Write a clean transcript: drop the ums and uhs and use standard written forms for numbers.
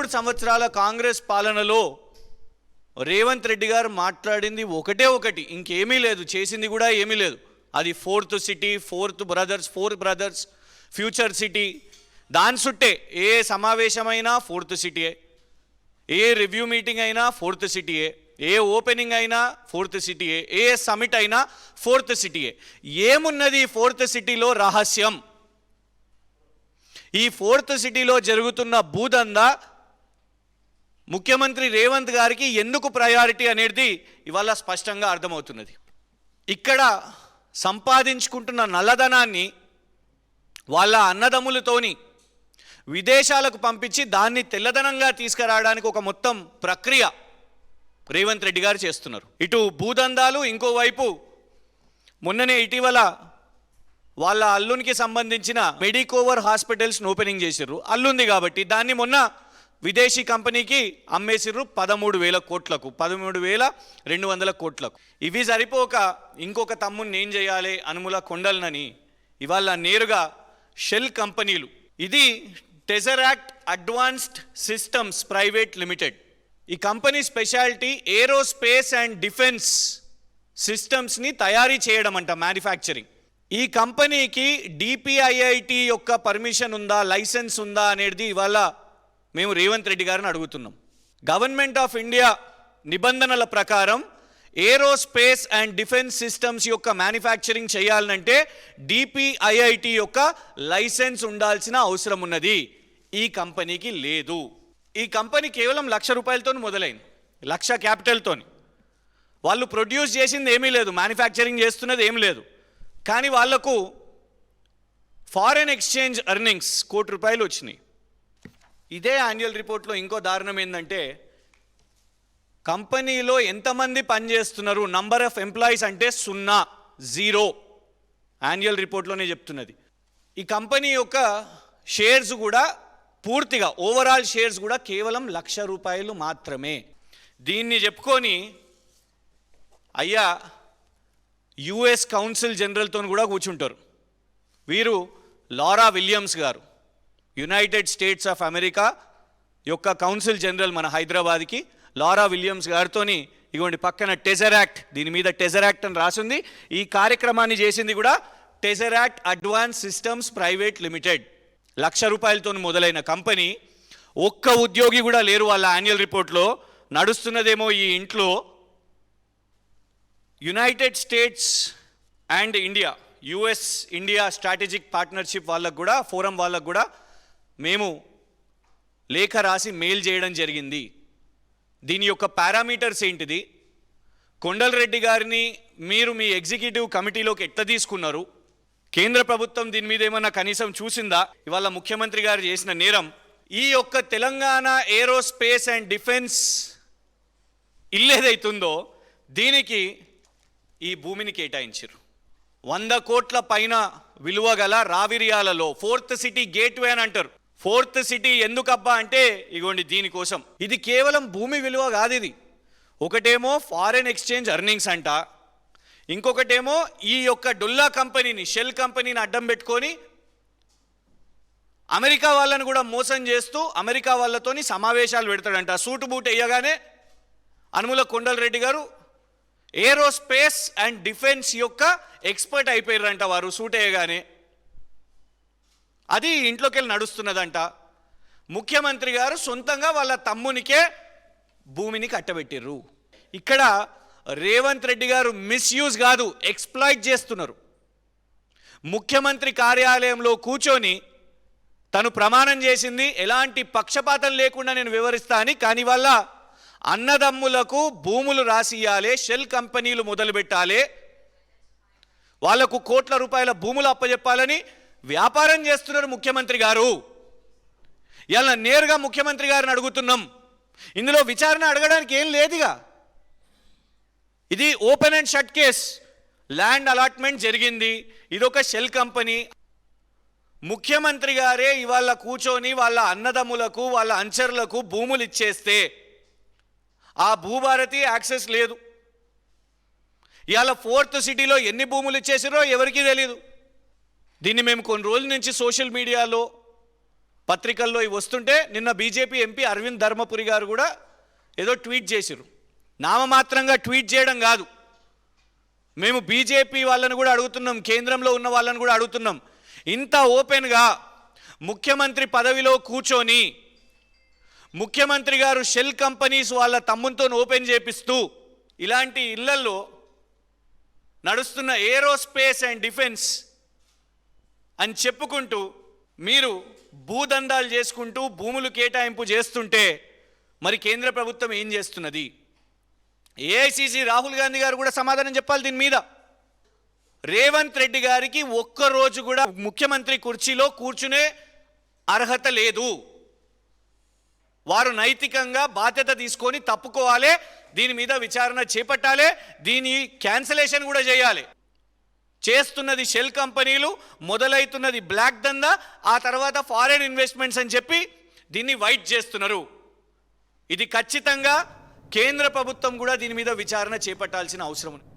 3 సంవత్సరాల కాంగ్రెస్ పాలనలో రేవంత్ రెడ్డి గారు మాట్లాడింది ఒకటి, ఇంకేమీ లేదు, చేసింది కూడా ఏమీ లేదు. అది fourth city, four brothers, future city. దాని చుట్టే ఏ సమావేశమైనా ఫోర్త్ సిటీయే, ఏ రివ్యూ మీటింగ్ అయినా ఫోర్త్ సిటీయే, ఏ ఓపెనింగ్ అయినా ఫోర్త్ సిటీయే, ఏ సమిట్ అయినా ఫోర్త్ సిటీయే. ఏమున్నది ఫోర్త్ సిటీలో రహస్యం? ఈ ఫోర్త్ సిటీలో జరుగుతున్న భూదందా ముఖ్యమంత్రి రేవంత్ గారికి ఎందుకు ప్రయారిటీ అనేది ఇవాళ స్పష్టంగా అర్థమవుతున్నది. ఇక్కడ సంపాదించుకుంటున్న నల్లధనాన్ని వాళ్ళ అన్నదమ్ములతోని విదేశాలకు పంపించి దాన్ని తెల్లధనంగా తీసుకురావడానికి ఒక మొత్తం ప్రక్రియ రేవంత్ రెడ్డి గారు చేస్తున్నారు. ఇటు భూదందాలు, ఇంకోవైపు మొన్ననే ఇటీవల వాళ్ళ అల్లునికి సంబంధించిన మెడికోవర్ హాస్పిటల్స్ని ఓపెనింగ్ చేసిర్రు. అల్లుంది కాబట్టి దాన్ని మొన్న విదేశీ కంపెనీకి అమ్మేసిర్రు 13,000 కోట్లకు, 13,200 కోట్లకు. ఇవి సరిపోక ఇంకొక తమ్ముని ఏం చేయాలి అనుముల కొండలనని ఇవాళ నేరుగా షెల్ కంపెనీలు, ఇది Tesseract advanced systems private limited, ఈ company specialty aerospace and defence సిస్టమ్స్ని తయారీ చేయడం అంట, మ్యానుఫ్యాక్చరింగ్. ఈ కంపెనీకి డిపిఐఐటి యొక్క పర్మిషన్ ఉందా, లైసెన్స్ ఉందా అనేది ఇవాళ మేము రేవంత్ రెడ్డి గారిని అడుగుతున్నాం. గవర్నమెంట్ ఆఫ్ ఇండియా నిబంధనల ప్రకారం ఏరోస్పేస్ అండ్ డిఫెన్స్ సిస్టమ్స్ యొక్క మ్యానుఫ్యాక్చరింగ్ చేయాలంటే డిపిఐఐటి యొక్క లైసెన్స్ ఉండాల్సిన అవసరం ఉన్నది. ఈ కంపెనీకి లేదు. ఈ కంపెనీ కేవలం 1,00,000 రూపాయలతో మొదలైంది, 1,00,000 క్యాపిటల్తోని. వాళ్ళు ప్రొడ్యూస్ చేసింది ఏమీ లేదు, మ్యానుఫ్యాక్చరింగ్ చేస్తున్నది ఏమీ లేదు. కానీ వాళ్లకు ఫారెన్ ఎక్స్చేంజ్ ఎర్నింగ్స్ 1 కోటి రూపాయలు వచ్చినాయి. ఇదే యాన్యువల్ రిపోర్ట్లో ఇంకో దారుణం ఏంటంటే, కంపెనీలో ఎంతమంది పనిచేస్తున్నారు, నంబర్ ఆఫ్ ఎంప్లాయీస్ అంటే 0 యాన్యువల్ రిపోర్ట్లోనే చెప్తున్నది. ఈ కంపెనీ యొక్క షేర్స్ కూడా పూర్తిగా ఓవరాల్ షేర్స్ కూడా కేవలం 1,00,000 రూపాయలు మాత్రమే. దీన్ని చెప్పుకొని అయ్యా యుఎస్ కౌన్సిల్ జనరల్తో కూడా కూర్చుంటారు. వీరు లారా విలియమ్స్ గారు, యునైటెడ్ స్టేట్స్ ఆఫ్ అమెరికా యొక్క కౌన్సిల్ జనరల్ మన హైదరాబాద్కి. లారా విలియమ్స్ గారితోని ఇగోండి పక్కన టెజరాక్ట్, దీని మీద టెజరాక్ట్ అని రాసింది. ఈ కార్యక్రమాన్ని చేసింది కూడా టెజరాక్ట్ అడ్వాన్స్ సిస్టమ్స్ ప్రైవేట్ లిమిటెడ్. 1,00,000 రూపాయలతో మొదలైన కంపెనీ, ఒక్క ఉద్యోగి కూడా లేరు వాళ్ళ యాన్యువల్ రిపోర్ట్లో. నడుస్తున్నదేమో ఈ ఇంట్లో United states and India, US India strategic partnership వాళ్ళకు కూడా, ఫోరం వాళ్ళకు కూడా మేము లేఖ రాసి మెయిల్ చేయడం జరిగింది. దీని యొక్క పారామీటర్స్ ఏంటిది, కొండలరెడ్డి గారిని మీరు మీ ఎగ్జిక్యూటివ్ కమిటీలోకి ఎట్లా తీసుకున్నారు, కేంద్ర ప్రభుత్వం దీని మీద ఏమన్నా కనీసం చూసిందా? ఇవాళ ముఖ్యమంత్రి గారు చేసిన నేరం, ఈ యొక్క తెలంగాణ ఏరోస్పేస్ అండ్ డిఫెన్స్ ఇల్లేదైతుందో దీనికి ఈ భూమిని కేటాయించారు. 100 కోట్ల పైన విలువ గల రావిరియాలలో ఫోర్త్ సిటీ గేట్వే అని అంటారు. ఫోర్త్ సిటీ ఎందుకబ్బా అంటే ఇగోండి దీనికోసం. ఇది కేవలం భూమి విలువ కాదు, ఇది ఒకటేమో ఫారెన్ ఎక్స్చేంజ్ ఎర్నింగ్స్ అంట, ఇంకొకటేమో ఈ యొక్క డొల్లా కంపెనీని, షెల్ కంపెనీని అడ్డం పెట్టుకొని అమెరికా వాళ్ళని కూడా మోసం చేస్తూ అమెరికా వాళ్ళతోని సమావేశాలు పెడతాడంట. సూటు బూట్ వేయగానే అనుముల కొండలరెడ్డి గారు ఏరోస్పేస్ అండ్ డిఫెన్స్ యొక్క ఎక్స్పర్ట్ అయిపోయారంట వారు సూట్ వేయగానే. అది ఇంట్లోకి వెళ్ళి నడుస్తున్నదంట. ముఖ్యమంత్రి గారు సొంతంగా వాళ్ళ తమ్మునికే భూమిని కట్టబెట్టిర్రు. ఇక్కడ రేవంత్ రెడ్డి గారు మిస్యూజ్ కాదు, ఎక్స్ప్లాయిట్ చేస్తున్నారు. ముఖ్యమంత్రి కార్యాలయంలో కూర్చొని తను ప్రమాణం చేసింది ఎలాంటి పక్షపాతం లేకుండా నేను వివరిస్తా అని. కానీ వాళ్ళ అన్నదమ్ములకు భూములు రాసియాలి, షెల్ కంపెనీలు మొదలుపెట్టాలి, వాళ్లకు కోట్ల రూపాయల భూములు అప్పచెప్పాలని వ్యాపారం చేస్తున్నారు ముఖ్యమంత్రి గారు. ఇలా నేరుగా ముఖ్యమంత్రి గారిని అడుగుతున్నాం. ఇందులో విచారణ అడగడానికి ఏం లేదుగా. ఇది open and shut case. Land allotment జరిగింది, ఇదొక షెల్ కంపెనీ. ముఖ్యమంత్రి గారే ఇవాళ కూర్చొని వాళ్ళ అన్నదమ్ములకు, వాళ్ళ అంచర్లకు భూములు ఇచ్చేస్తే ఆ భూభారతి యాక్సెస్ లేదు. ఇవాళ ఫోర్త్ సిటీలో ఎన్ని భూములు ఇచ్చేసారో ఎవరికీ తెలియదు. దీన్ని మేము కొన్ని రోజుల నుంచి సోషల్ మీడియాలో పత్రికల్లో ఇవి వస్తుంటే నిన్న బీజేపీ ఎంపీ అరవింద్ ధర్మపురి గారు కూడా ఏదో ట్వీట్ చేసిరు. నామమాత్రంగా ట్వీట్ చేయడం కాదు, మేము బీజేపీ వాళ్ళని కూడా అడుగుతున్నాం, కేంద్రంలో ఉన్న వాళ్ళని కూడా అడుగుతున్నాం, ఇంత ఓపెన్గా ముఖ్యమంత్రి పదవిలో కూర్చొని ముఖ్యమంత్రి గారు షెల్ కంపెనీస్ వాళ్ళ తమ్ముతో ఓపెన్ చేపిస్తూ ఇలాంటి ఇళ్లల్లో నడుస్తున్న ఏరోస్పేస్ అండ్ డిఫెన్స్ అని చెప్పుకుంటూ మీరు భూదందాలు చేసుకుంటూ భూములు కేటాయింపు చేస్తుంటే మరి కేంద్ర ప్రభుత్వం ఏం చేస్తున్నది? ఏఐసిసి రాహుల్ గాంధీ గారు కూడా సమాధానం చెప్పాలి దీని మీద. రేవంత్ రెడ్డి గారికి ఒక్కరోజు కూడా ముఖ్యమంత్రి కుర్చీలో కూర్చునే అర్హత లేదు. వారు నైతికంగా బాధ్యత తీసుకొని తప్పుకోవాలి, దీని మీద విచారణ చేపట్టాలి, దీని క్యాన్సలేషన్ కూడా చేయాలి. చేస్తున్నది షెల్ కంపెనీలు, మొదలవుతున్నది బ్లాక్ దందా, ఆ తర్వాత ఫారెన్ ఇన్వెస్ట్మెంట్స్ అని చెప్పి దీన్ని వైట్ చేస్తున్నారు. ఇది ఖచ్చితంగా కేంద్ర ప్రభుత్వం కూడా దీని మీద విచారణ చేపట్టాల్సిన అవసరం ఉంది.